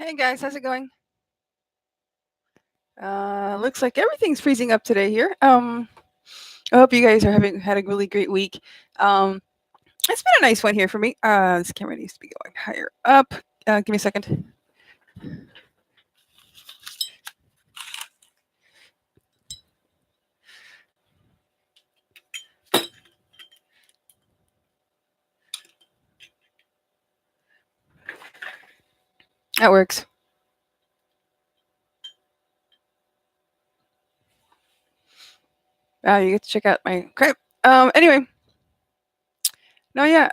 Hey guys, how's it going? Looks like everything's freezing up today here. I hope you guys are having had a really great week. Um, it's been a nice one here for me. This camera needs to be going higher up. Give me a second. That works. You get to check out my crap. Anyway, no, yeah.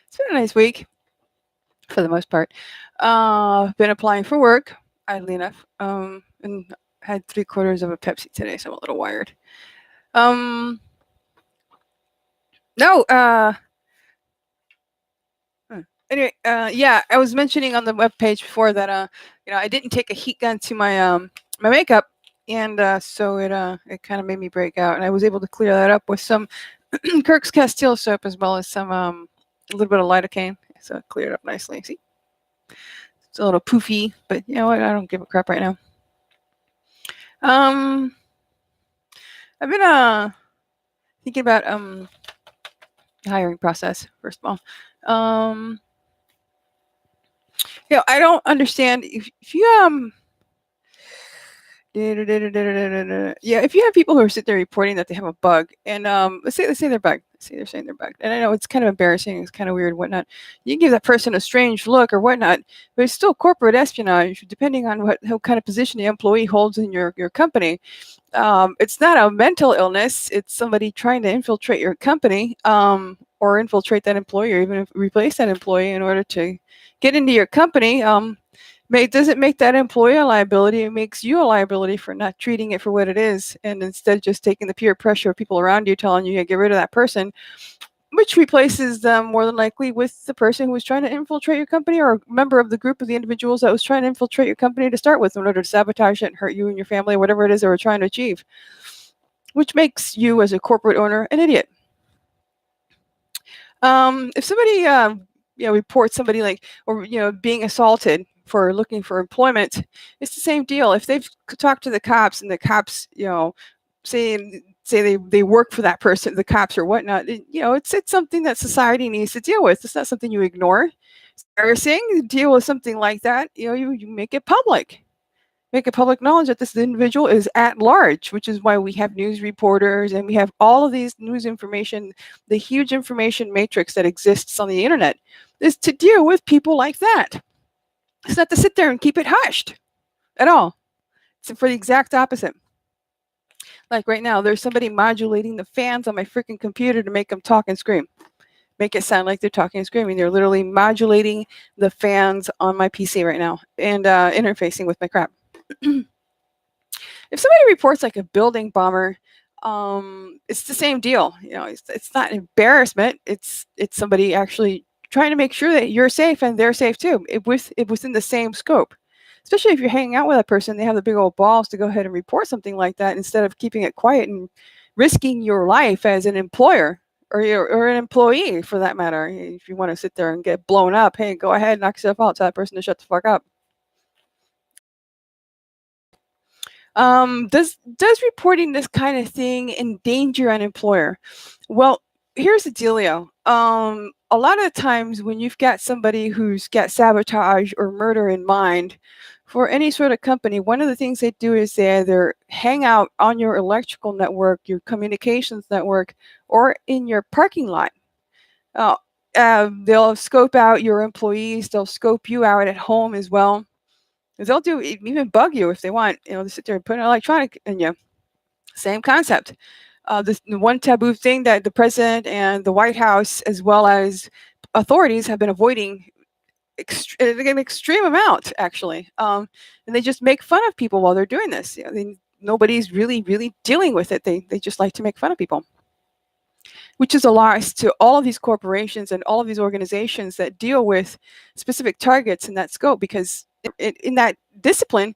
It's been a nice week for the most part. Been applying for work, oddly enough. And had 3/4 of a Pepsi today, so I'm a little wired. No. Anyway, yeah, I was mentioning on the webpage before that I didn't take a heat gun to my makeup, and so it kind of made me break out, and I was able to clear that up with some Kirk's Castile soap as well as some a little bit of lidocaine, so it cleared up nicely. See, it's a little poofy, but you know what? I don't give a crap right now. I've been thinking about the hiring process first of all. I don't understand if you yeah, if you have people who are sitting there reporting that they have a bug, and let's say they're bugged, let's say they're saying they're bugged, and I know it's kind of embarrassing, it's kind of weird, whatnot. You can give that person a strange look or whatnot, but it's still corporate espionage, depending on what kind of position the employee holds in your company. It's not a mental illness; it's somebody trying to infiltrate your company, or infiltrate that employee, or even replace that employee in order to get into your company. Doesn't make that employee a liability. It makes you a liability for not treating it for what it is, and instead just taking the peer pressure of people around you telling you to get rid of that person, which replaces them more than likely with the person who was trying to infiltrate your company, or a member of the group of the individuals that was trying to infiltrate your company to start with in order to sabotage it and hurt you and your family, whatever it is they were trying to achieve, which makes you as a corporate owner an idiot. If somebody reports somebody being assaulted for looking for employment, it's the same deal. If they've talked to the cops and the cops, say they work for that person, the cops or whatnot, it's something that society needs to deal with. It's not something you ignore. It's embarrassing to deal with something like that. You make it public. Make a public knowledge that this individual is at large, which is why we have news reporters and we have all of these news information, the huge information matrix that exists on the internet is to deal with people like that. It's not to sit there and keep it hushed at all. It's for the exact opposite. Like right now, there's somebody modulating the fans on my freaking computer to make them talk and scream. Make it sound like they're talking and screaming. They're literally modulating the fans on my PC right now and interfacing with my crap. If somebody reports like a building bomber, it's the same deal. It's not embarrassment. It's somebody actually trying to make sure that you're safe and they're safe too. Within the same scope. Especially if you're hanging out with a person, they have the big old balls to go ahead and report something like that instead of keeping it quiet and risking your life as an employer or an employee for that matter. If you want to sit there and get blown up, hey, go ahead, knock yourself out, tell that person to shut the fuck up. Does reporting this kind of thing endanger an employer? Well, here's the dealio. A lot of times when you've got somebody who's got sabotage or murder in mind for any sort of company, one of the things they do is they either hang out on your electrical network, your communications network, or in your parking lot. They'll scope out your employees. They'll scope you out at home as well. They'll even bug you if they want. To sit there and put an electronic in you. Same concept. The one taboo thing that the president and the White House, as well as authorities, have been avoiding an extreme amount, actually. And they just make fun of people while they're doing this. Nobody's really, really dealing with it. They just like to make fun of people, which is a loss to all of these corporations and all of these organizations that deal with specific targets in that scope, because in that discipline,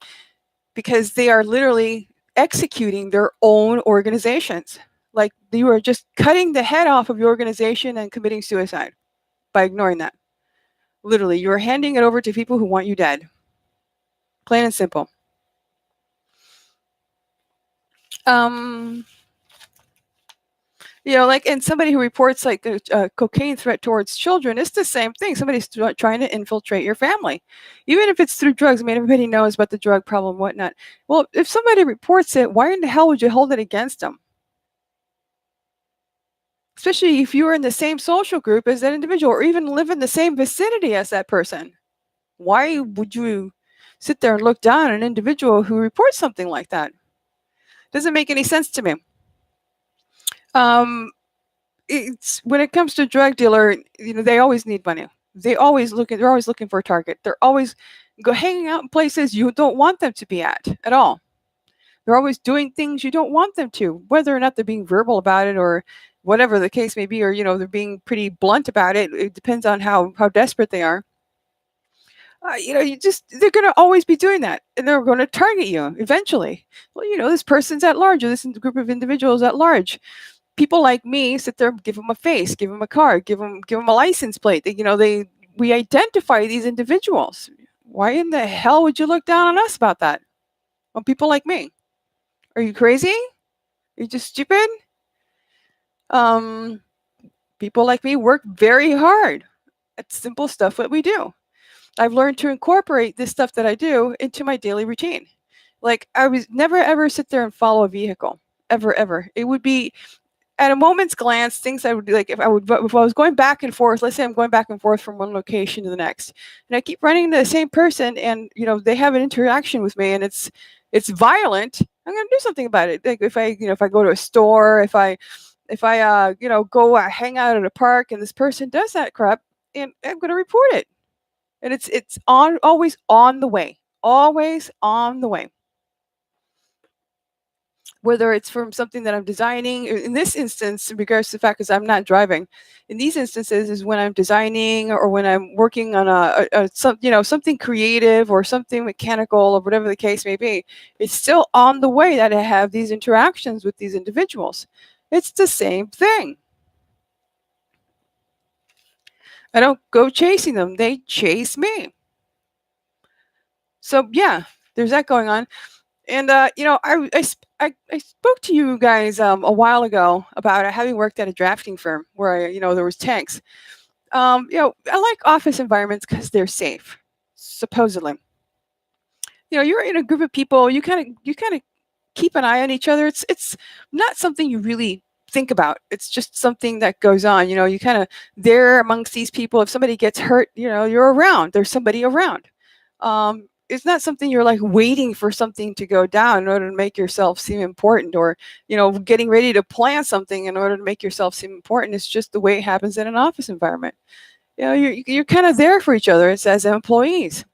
because they are literally executing their own organizations. Like you are just cutting the head off of your organization and committing suicide by ignoring that. Literally, you're handing it over to people who want you dead. Plain and simple. Um, like, and somebody who reports like a cocaine threat towards children, it's the same thing. Somebody's trying to infiltrate your family, even if it's through drugs. I mean, everybody knows about the drug problem, whatnot. Well, if somebody reports it, why in the hell would you hold it against them? Especially if you were in the same social group as that individual, or even live in the same vicinity as that person. Why would you sit there and look down on an individual who reports something like that? Doesn't make any sense to me. It's when it comes to drug dealer, they always need money. They're always looking for a target. They're always hanging out in places you don't want them to be at all. They're always doing things you don't want them to, whether or not they're being verbal about it or whatever the case may be, or they're being pretty blunt about it. It depends on how desperate they are. They're going to always be doing that, and they're going to target you eventually. Well, this person's at large, or this group of individuals at large. People like me sit there, give them a face, give them a card, give them a license plate. We identify these individuals. Why in the hell would you look down on us about that? On people like me? Are you crazy? Are you just stupid? People like me work very hard at simple stuff that we do. I've learned to incorporate this stuff that I do into my daily routine. Like, I was never ever sit there and follow a vehicle. Ever. It would be at a moment's glance, things I would do, like if I was going back and forth. Let's say I'm going back and forth from one location to the next, and I keep running into the same person, and they have an interaction with me, and it's violent. I'm going to do something about it. Like if I go to a store, if I go hang out at a park, and this person does that crap, and I'm going to report it. And it's always on the way, always on the way. Whether it's from something that I'm designing, in this instance, in regards to the fact that I'm not driving, in these instances is when I'm designing or when I'm working on something creative or something mechanical or whatever the case may be. It's still on the way that I have these interactions with these individuals. It's the same thing. I don't go chasing them; they chase me. So yeah, there's that going on. And I spoke to you guys a while ago about having worked at a drafting firm where there was tanks. I like office environments because they're safe, supposedly. You're in a group of people. You kind of keep an eye on each other. It's not something you really think about. It's just something that goes on. You kind of there amongst these people. If somebody gets hurt, you're around. There's somebody around. It's not something you're like waiting for something to go down in order to make yourself seem important, or getting ready to plan something in order to make yourself seem important. It's just the way it happens in an office environment. You're kind of there for each other. It's as employees.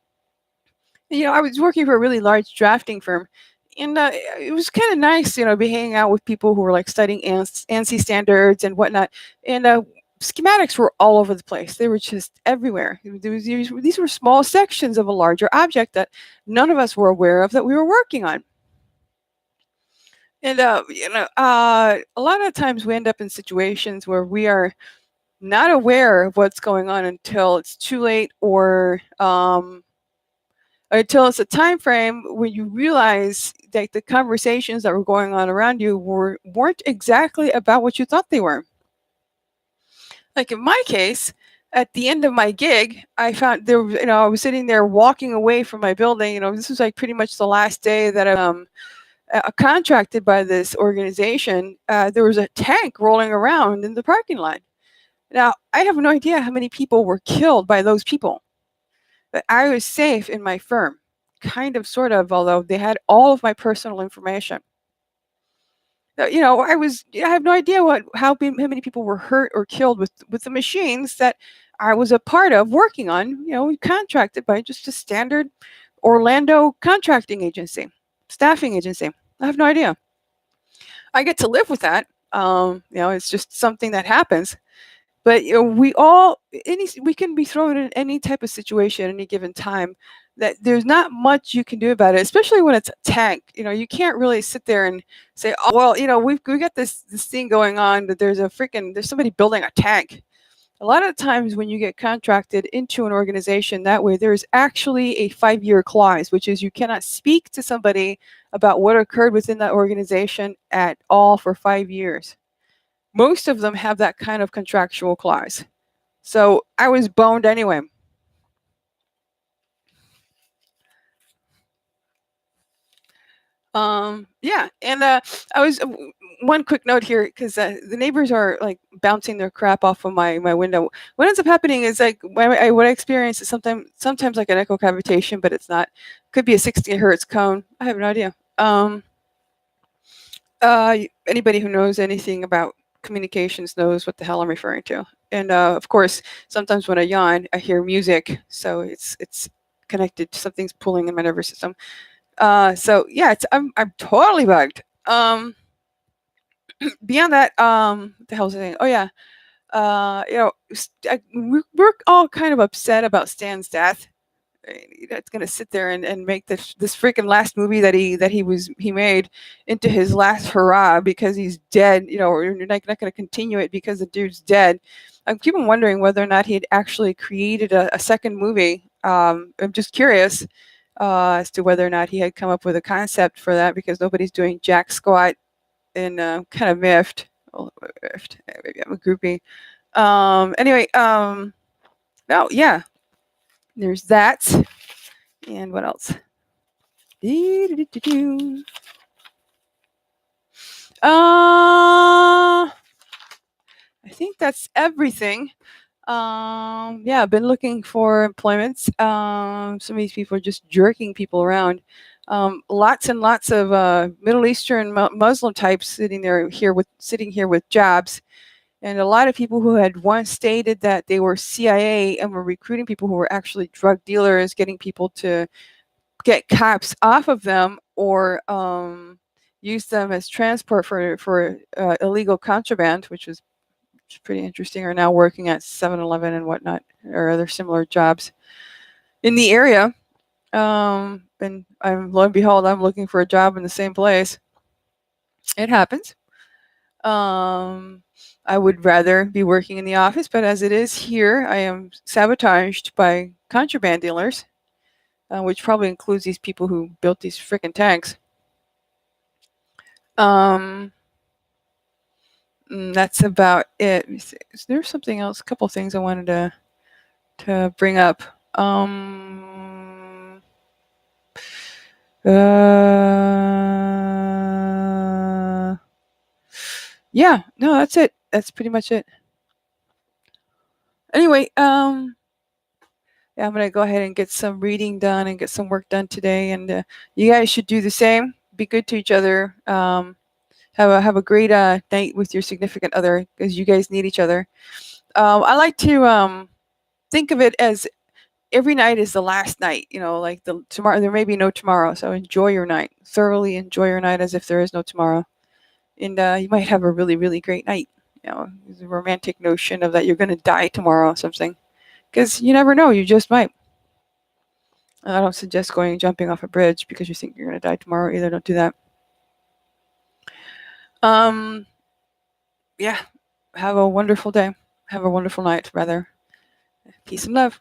I was working for a really large drafting firm, and it was kind of nice, be hanging out with people who were like studying ANSI standards and whatnot. And schematics were all over the place. They were just everywhere. These were small sections of a larger object that none of us were aware of that we were working on. And a lot of times we end up in situations where we are not aware of what's going on until it's too late, or until it's a time frame when you realize that the conversations that were going on around you weren't exactly about what you thought they were. Like in my case, at the end of my gig, I found there, I was sitting there walking away from my building. This was like pretty much the last day that I'm contracted by this organization. There was a tank rolling around in the parking lot. Now, I have no idea how many people were killed by those people, but I was safe in my firm, kind of, sort of, although they had all of my personal information. I have no idea how many people were hurt or killed with the machines that I was a part of working on, contracted by just a standard Orlando contracting agency, staffing agency. I have no idea. I get to live with that. It's just something that happens. But we can be thrown in any type of situation at any given time that there's not much you can do about it, especially when it's a tank. You can't really sit there and say, oh, well, we got this thing going on, that there's somebody building a tank. A lot of times when you get contracted into an organization that way, there's actually a 5-year clause, which is you cannot speak to somebody about what occurred within that organization at all for 5 years. Most of them have that kind of contractual clause. So I was boned anyway. Yeah, and I was one quick note here because the neighbors are like bouncing their crap off of my window. What ends up happening is like what I experience is sometimes like an echo cavitation, but it's not. Could be a 60 hertz cone. I have no idea. Anybody who knows anything about communications knows what the hell I'm referring to. And of course, sometimes when I yawn, I hear music, so it's connected. Something's pulling in my nervous system. So yeah, I'm totally bugged. Beyond that, what the hell was I saying? Oh yeah, we're all kind of upset about Stan's death. That's gonna sit there and make this freaking last movie that he made into his last hurrah because he's dead. Or you're not gonna continue it because the dude's dead. I'm keeping wondering whether or not he had actually created a second movie. I'm just curious as to whether or not he had come up with a concept for that because nobody's doing jack squat and kind of miffed. Oh, miffed. Maybe I'm a groupie. Anyway, oh yeah, there's that. And what else? I think that's everything. Yeah, I've been looking for employments. Some of these people are just jerking people around. Lots and lots of Middle Eastern Muslim types sitting here with jobs, and a lot of people who had once stated that they were CIA and were recruiting people who were actually drug dealers, getting people to get cops off of them or use them as transport for illegal contraband, which is pretty interesting, are now working at 7-Eleven and whatnot or other similar jobs in the area. And lo and behold, I'm looking for a job in the same place. It happens. I would rather be working in the office, but as it is here, I am sabotaged by contraband dealers, which probably includes these people who built these freaking tanks. That's about it. Is there something else? A couple things I wanted to bring up. Yeah, no, that's it. That's pretty much it. Anyway, yeah, I'm gonna go ahead and get some reading done and get some work done today, and you guys should do the same. Be good to each other. Have a great night with your significant other because you guys need each other. I like to think of it as every night is the last night. Like the tomorrow, there may be no tomorrow, so enjoy your night. Thoroughly enjoy your night as if there is no tomorrow, and you might have a really, really great night. There's a romantic notion of that you're going to die tomorrow or something, because you never know. You just might. I don't suggest jumping off a bridge because you think you're going to die tomorrow either. Don't do that. Yeah. Have a wonderful day. Have a wonderful night, rather. Peace and love.